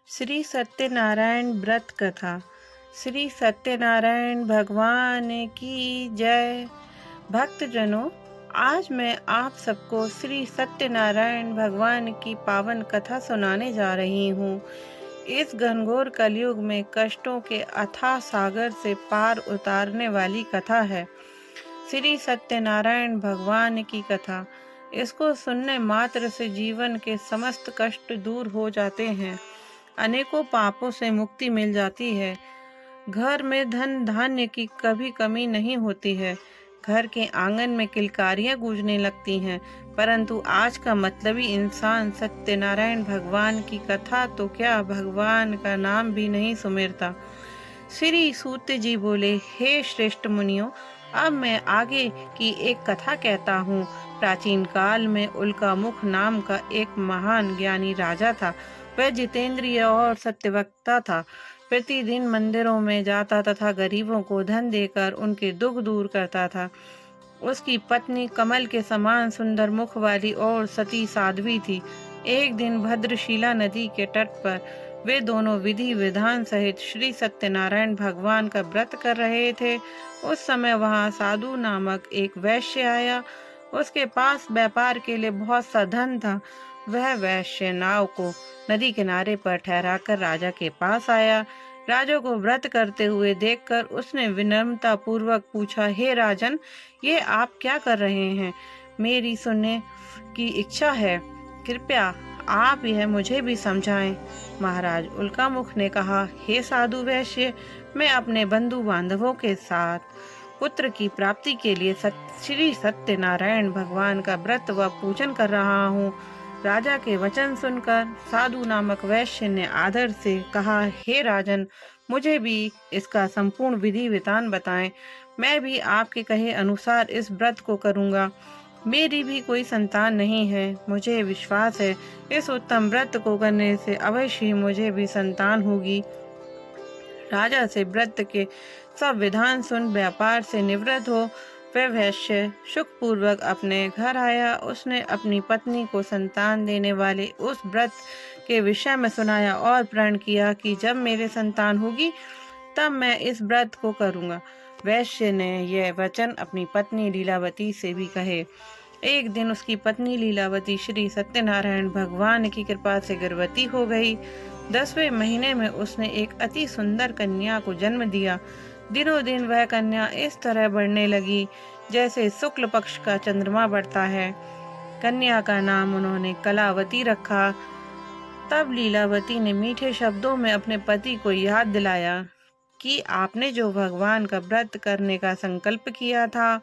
श्री सत्यनारायण व्रत कथा। श्री सत्यनारायण भगवान की जय। भक्तजनों, आज मैं आप सबको श्री सत्यनारायण भगवान की पावन कथा सुनाने जा रही हूँ। इस घनघोर कलयुग में कष्टों के अथाह सागर से पार उतारने वाली कथा है श्री सत्यनारायण भगवान की कथा। इसको सुनने मात्र से जीवन के समस्त कष्ट दूर हो जाते हैं, अनेकों पापों से मुक्ति मिल जाती है। घर में धन धान्य की कभी कमी नहीं होती है। घर के आंगन में किलकारियां गूंजने लगती हैं। परंतु आज का मतलबी इंसान सत्यनारायण भगवान की कथा तो क्या, भगवान का नाम भी नहीं सुमेरता। श्री सूत जी बोले, हे श्रेष्ठ मुनियों, अब मैं आगे की एक कथा कहता हूँ। प्राचीन काल में उल्कामुख नाम का एक महान ज्ञानी राजा था। वह जितेंद्रिय और सत्यवक्ता था। प्रतिदिन मंदिरों में जाता तथा गरीबों को धन देकर उनके दुख दूर करता था। उसकी पत्नी कमल के समान सुंदर मुख वाली और सती साध्वी थी। एक दिन भद्रशिला नदी के तट पर वे दोनों विधि विधान सहित श्री सत्यनारायण भगवान का व्रत कर रहे थे। उस समय वहां साधु नामक एक वैश्य आया। उसके पास व्यापार के लिए बहुत सा धन था। वह वैश्य नाव को नदी किनारे पर ठहराकर राजा के पास आया। राजा को व्रत करते हुए देखकर उसने विनम्रता पूर्वक पूछा, हे राजन, ये आप क्या कर रहे हैं? मेरी सुनने की इच्छा है, कृपया आप यह मुझे भी समझाएं। महाराज उल्कामुख ने कहा, हे साधु वैश्य, मैं अपने बंधु बांधवों के साथ पुत्र की प्राप्ति के लिए श्री सत्यनारायण भगवान का व्रत व पूजन कर रहा हूँ। राजा के वचन सुनकर साधु नामक वैश्य ने आदर से कहा, हे राजन, मुझे भी इसका संपूर्ण विधि विधान बताएं। मैं भी आपके कहे अनुसार इस व्रत को करूंगा। मेरी भी कोई संतान नहीं है। मुझे विश्वास है इस उत्तम व्रत को करने से अवश्य ही मुझे भी संतान होगी। राजा से व्रत के सब विधान सुन व्यापार से निवृत्त हो वह वैश्य सुख पूर्वक अपने घर आया। उसने अपनी पत्नी को संतान देने वाले उस व्रत के विषय में सुनाया और प्रण किया कि जब मेरे संतान होगी तब मैं इस व्रत को करूंगा। वैश्य ने यह वचन अपनी पत्नी लीलावती से भी कहे। एक दिन उसकी पत्नी लीलावती श्री सत्यनारायण भगवान की कृपा से गर्भवती हो गई। 10वें महीने में उसने एक अति सुंदर कन्या को जन्म दिया। दिनों दिन वह कन्या इस तरह बढ़ने लगी जैसे शुक्ल पक्ष का चंद्रमा बढ़ता है। कन्या का नाम उन्होंने कलावती रखा। तब लीलावती ने मीठे शब्दों में अपने पति को याद दिलाया कि आपने जो भगवान का व्रत करने का संकल्प किया था,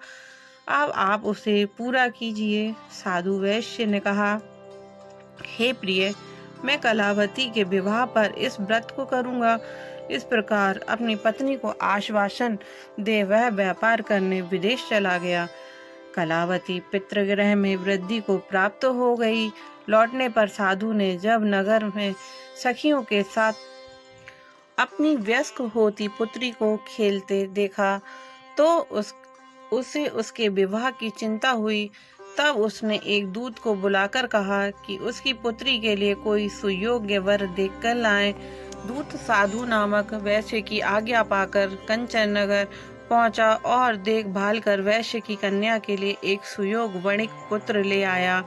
अब आप उसे पूरा कीजिए। साधु वैश्य ने कहा, हे प्रिय, मैं कलावती के विवाह पर इस व्रत को करूंगा। इस प्रकार अपनी पत्नी को आश्वासन दे वह व्यापार करने विदेश चला गया। कलावती पितृगृह में वृद्धि को प्राप्त हो गई। लौटने पर साधु ने जब नगर में सखियों के साथ अपनी वयस्क होती पुत्री को खेलते देखा तो उसे उसके विवाह की चिंता हुई। तब उसने एक दूत को बुलाकर कहा कि उसकी पुत्री के लिए कोई सुयोग्य वर देखकर लाएं। दूत साधु नामक वैश्य की आज्ञा पाकर कंचन नगर पहुंचा और देखभाल कर वैश्य की कन्या के लिए एक सुयोग वणिक पुत्र ले आया।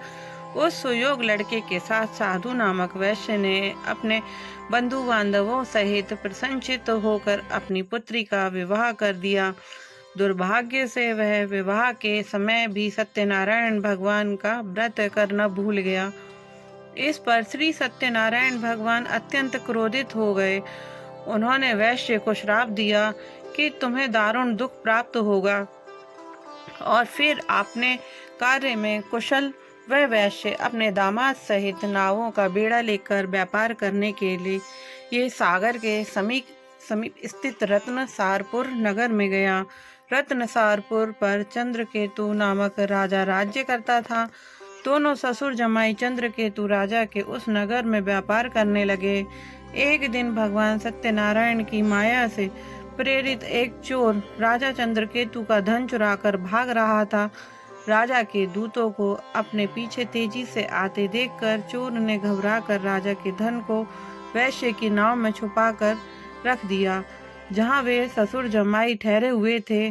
उस सुयोग लड़के के साथ साधु नामक वैश्य ने अपने बंधु बांधवों सहित प्रसन्नचित्त होकर अपनी पुत्री का विवाह कर दिया। दुर्भाग्य से वह विवाह के समय भी सत्यनारायण भगवान का व्रत करना भूल गया। इस पर श्री सत्यनारायण भगवान अत्यंत क्रोधित हो गए। उन्होंने वैश्य को श्राप दिया कि तुम्हें दारुण दुख प्राप्त होगा। और फिर अपने कार्य में कुशल वह वैश्य अपने दामाद सहित नावों का बेड़ा लेकर व्यापार करने के लिए ये सागर के समीप स्थित रत्नसारपुर नगर में गया। रत्नसारपुर पर चंद्रकेतु नामक राजा राज्य करता था। दोनों ससुर जमाई चंद्रकेतु राजा के उस नगर में व्यापार करने लगे। एक दिन भगवान सत्यनारायण की माया से प्रेरित एक चोर राजा चंद्रकेतु का धन चुराकर भाग रहा था। राजा के दूतों को अपने पीछे तेजी से आते देखकर चोर ने घबराकर राजा के धन को वैश्य की नाव में छुपाकर रख दिया, जहां वे ससुर जमाई ठहरे हुए थे,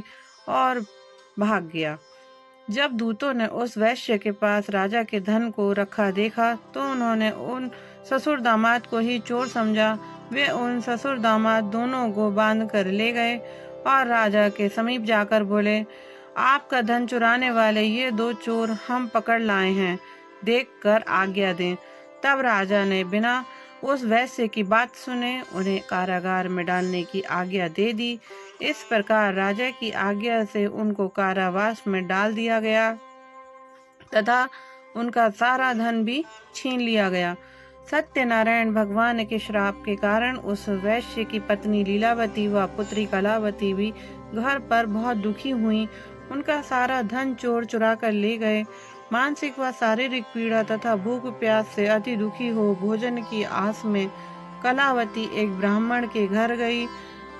और भाग गया। जब दूतों ने उस वैश्य के पास राजा के धन को रखा देखा तो उन्होंने उन ससुर दामाद को ही चोर समझा। वे उन ससुर दामाद दोनों को बांध कर ले गए और राजा के समीप जाकर बोले, आपका धन चुराने वाले ये 2 चोर हम पकड़ लाए हैं, देखकर आज्ञा दें। तब राजा ने बिना उस वैश्य की बात सुने उन्हें कारागार में डालने की आज्ञा दे दी। इस प्रकार राजा की आज्ञा से उनको कारावास में डाल दिया गया तथा उनका सारा धन भी छीन लिया गया। सत्यनारायण भगवान के श्राप के कारण उस वैश्य की पत्नी लीलावती व पुत्री कलावती भी घर पर बहुत दुखी हुई। उनका सारा धन चोर चुरा कर ले गए। मानसिक व शारीरिक पीड़ा तथा भूख प्यास से अति दुखी हो भोजन की आस में कलावती एक ब्राह्मण के घर गई।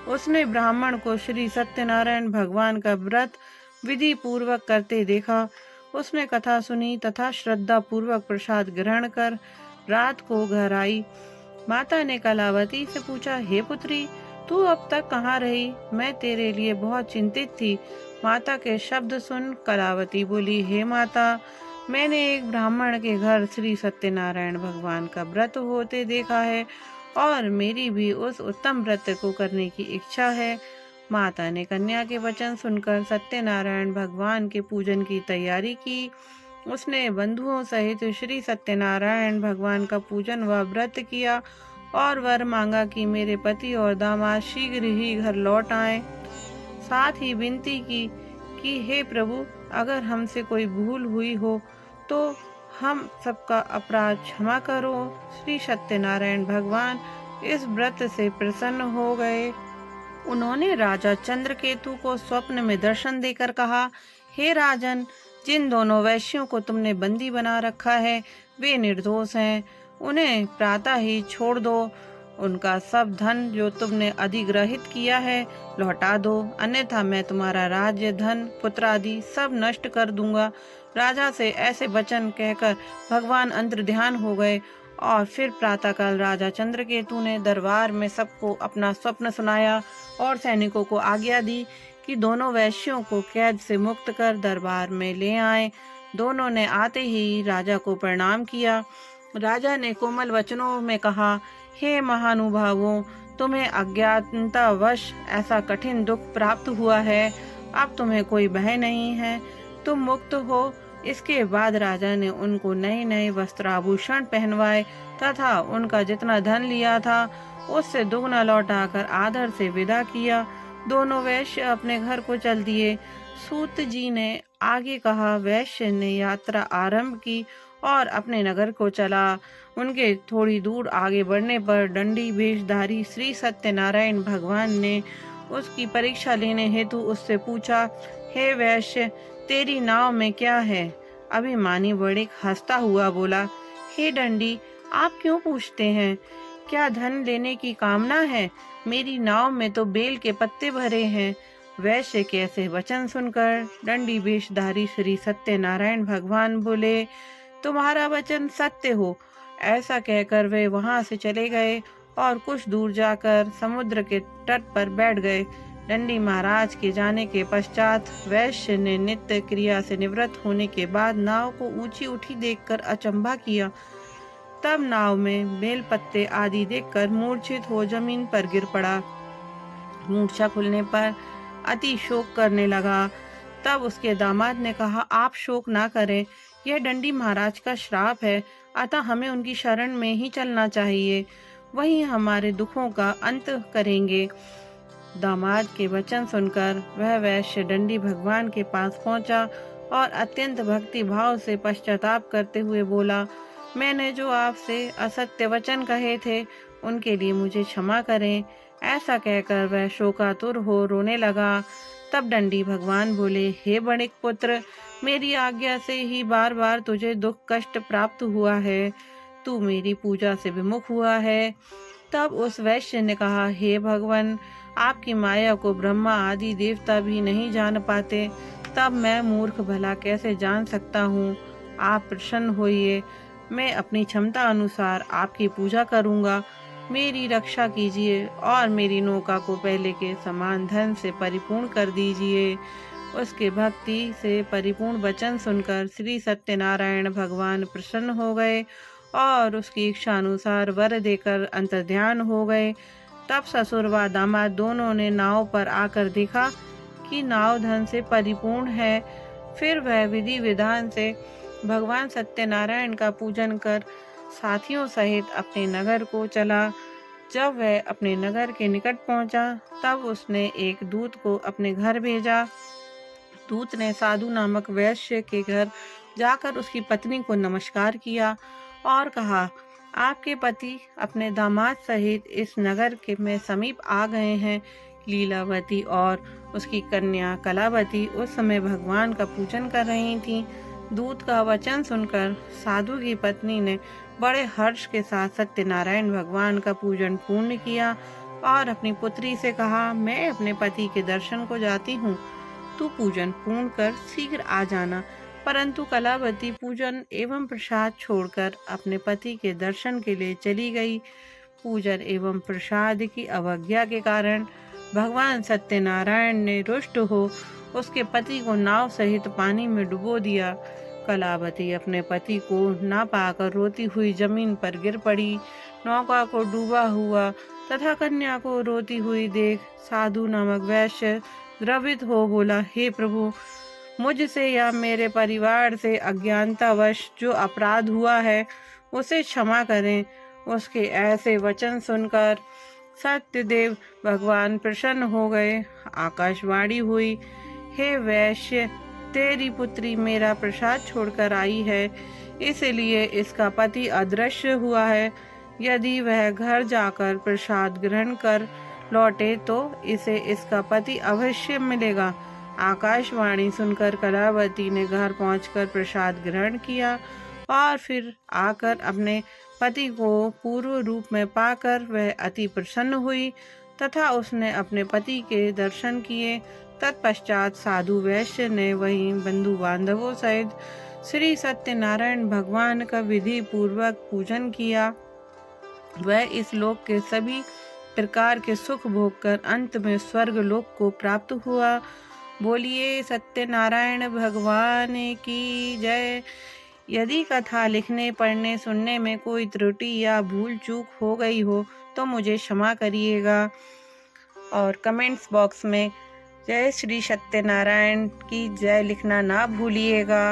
उसने ब्राह्मण को श्री सत्यनारायण भगवान का व्रत विधि पूर्वक करते देखा। उसने कथा सुनी तथा श्रद्धा पूर्वक प्रसाद ग्रहण कर रात को घर आई। माता ने कलावती से पूछा, हे पुत्री, तू अब तक कहाँ रही? मैं तेरे लिए बहुत चिंतित थी। माता के शब्द सुन कलावती बोली, हे माता, मैंने एक ब्राह्मण के घर श्री सत्यनारायण भगवान का व्रत होते देखा है और मेरी भी उस उत्तम व्रत को करने की इच्छा है। माता ने कन्या के वचन सुनकर सत्यनारायण भगवान के पूजन की तैयारी की। उसने बंधुओं सहित श्री सत्यनारायण भगवान का पूजन व व्रत किया और वर मांगा कि मेरे पति और दामाद शीघ्र ही घर लौट आए। साथ ही विनती की कि हे प्रभु, अगर हमसे कोई भूल हुई हो तो हम सबका अपराध क्षमा करो। श्री सत्यनारायण भगवान इस व्रत से प्रसन्न हो गए। उन्होंने राजा चंद्रकेतु को स्वप्न में दर्शन देकर कहा, हे राजन, जिन दोनों वैश्यों को तुमने बंदी बना रखा है वे निर्दोष हैं, उन्हें प्रातः ही छोड़ दो। उनका सब धन जो तुमने अधिग्रहित किया है लौटा दो, अन्यथा मैं तुम्हारा राज्य, धन, पुत्र आदि सब नष्ट कर दूंगा। राजा से ऐसे वचन कहकर भगवान अंतर्ध्यान हो गए और फिर प्रातःकाल राजा चंद्रकेतु ने दरबार में सबको अपना स्वप्न सुनाया और सैनिकों को आज्ञा दी कि दोनों वैश्यों को कैद से मुक्त कर दरबार में ले आए। दोनों ने आते ही राजा को प्रणाम किया। राजा ने कोमल वचनों में कहा, हे महानुभावों, तुम्हें अज्ञानतावश ऐसा कठिन दुख प्राप्त हुआ है, अब तुम्हें कोई भय नहीं है, तुम मुक्त हो। इसके बाद राजा ने उनको नए नए वस्त्राभूषण पहनवाए तथा उनका जितना धन लिया था उससे दुगना लौटाकर आदर से विदा किया। दोनों वैश्य अपने घर को चल दिए। सूत जी ने आगे कहा, वैश्य ने यात्रा आरंभ की और अपने नगर को चला। उनके थोड़ी दूर आगे बढ़ने पर दंडी वेशधारी श्री सत्यनारायण भगवान ने उसकी परीक्षा लेने हेतु उससे पूछा, हे वैश्य, तेरी नाव में क्या है? अभिमानी वणिक हंसता हुआ बोला, हे दंडी, आप क्यों पूछते हैं? क्या धन लेने की कामना है? मेरी नाव में तो बेल के पत्ते भरे हैं। वैश्य के ऐसे वचन सुनकर दंडी वेशधारी श्री सत्यनारायण भगवान बोले, तुम्हारा वचन सत्य हो। ऐसा कहकर वे वहां से चले गए और कुछ दूर जाकर समुद्र के तट पर बैठ गए। दंडी महाराज के जाने के पश्चात वैश्य ने नित्य क्रिया से निवृत्त होने के बाद नाव को ऊंची उठी देखकर अचंभा किया। तब नाव में बेल पत्ते आदि देखकर मूर्छित हो जमीन पर गिर पड़ा। मूर्छा खुलने पर अति शोक करने लगा। तब उसके दामाद ने कहा, आप शोक ना करें, यह दंडी महाराज का श्राप है, अतः हमें उनकी शरण में ही चलना चाहिए, वही हमारे दुखों का अंत करेंगे। दामाद के वचन सुनकर वह वैश्य दंडी भगवान के पास पहुंचा और अत्यंत भक्ति भाव से पश्चाताप करते हुए बोला, मैंने जो आपसे असत्य वचन कहे थे उनके लिए मुझे क्षमा करें। ऐसा कहकर वह शोकातुर हो रोने लगा। तब दंडी भगवान बोले, हे वणिक पुत्र, मेरी आज्ञा से ही बार बार तुझे दुख कष्ट प्राप्त हुआ है। तू मेरी पूजा से विमुख हुआ है। तब उस वैश्य ने कहा, हे भगवान, आपकी माया को ब्रह्मा आदि देवता भी नहीं जान पाते, तब मैं मूर्ख भला कैसे जान सकता हूँ। आप प्रसन्न होइए, मैं अपनी क्षमता अनुसार आपकी पूजा करूँगा। मेरी रक्षा कीजिए और मेरी नौका को पहले के समान धन से परिपूर्ण कर दीजिए। उसके भक्ति से परिपूर्ण वचन सुनकर श्री सत्यनारायण भगवान प्रसन्न हो गए और उसकी इच्छा अनुसार वर देकर अंतर्ध्यान हो गए। तब ससुर व दामाद दोनों ने नाव पर आकर देखा कि नाव धन से परिपूर्ण है। फिर वह विधि विधान से भगवान सत्यनारायण का पूजन कर साथियों सहित अपने नगर को चला। जब वह अपने नगर के निकट पहुंचा, तब उसने एक दूत को अपने घर भेजा। दूत ने साधु नामक वैश्य के घर जाकर उसकी पत्नी को नमस्कार किया और कहा, आपके पति अपने दामाद सहित इस नगर के में समीप आ गए हैं। लीलावती और उसकी कन्या कलावती उस समय भगवान का पूजन कर रही थीं। दूत का वचन सुनकर साधु की पत्नी ने बड़े हर्ष के साथ सत्यनारायण भगवान का पूजन पूर्ण किया और अपनी पुत्री से कहा, मैं अपने पति के दर्शन को जाती हूँ, तू पूजन पूर्ण कर शीघ्र आ जाना। परंतु कलावती पूजन एवं प्रसाद छोड़कर अपने पति के दर्शन के लिए चली गई। पूजन एवं प्रसाद की अवज्ञा के कारण भगवान सत्यनारायण ने रुष्ट हो उसके पति को नाव सहित पानी में डुबो दिया। कलावती अपने पति को ना पाकर रोती हुई जमीन पर गिर पड़ी। नौका को डूबा हुआ तथा कन्या को रोती हुई देख साधु नामक वैश्य द्रवित हो बोला, हे प्रभु, मुझसे या मेरे परिवार से अज्ञानतावश जो अपराध हुआ है उसे क्षमा करें। उसके ऐसे वचन सुनकर सत्यदेव भगवान प्रसन्न हो गए। आकाशवाणी हुई, हे वैश्य, तेरी पुत्री मेरा प्रसाद छोड़कर आई है, इसलिए इसका पति अदृश्य हुआ है। यदि वह घर जाकर प्रसाद ग्रहण कर लौटे तो इसे इसका पति अवश्य मिलेगा। आकाशवाणी सुनकर कलावती ने घर पहुंचकर प्रसाद ग्रहण किया और फिर आकर अपने पति को पूर्व रूप में पाकर वह अति प्रसन्न हुई तथा उसने अपने पति के दर्शन किए। तत्पश्चात साधु वैश्य ने वहीं बंधु बांधवों सहित श्री सत्यनारायण भगवान का विधि पूर्वक पूजन किया। वह इस लोक के सभी प्रकार के सुख भोग कर अंत में स्वर्ग लोक को प्राप्त हुआ। बोलिए सत्यनारायण भगवान की जय। यदि कथा लिखने पढ़ने सुनने में कोई त्रुटि या भूल चूक हो गई हो तो मुझे क्षमा करिएगा और कमेंट्स बॉक्स में जय श्री सत्यनारायण की जय लिखना ना भूलिएगा।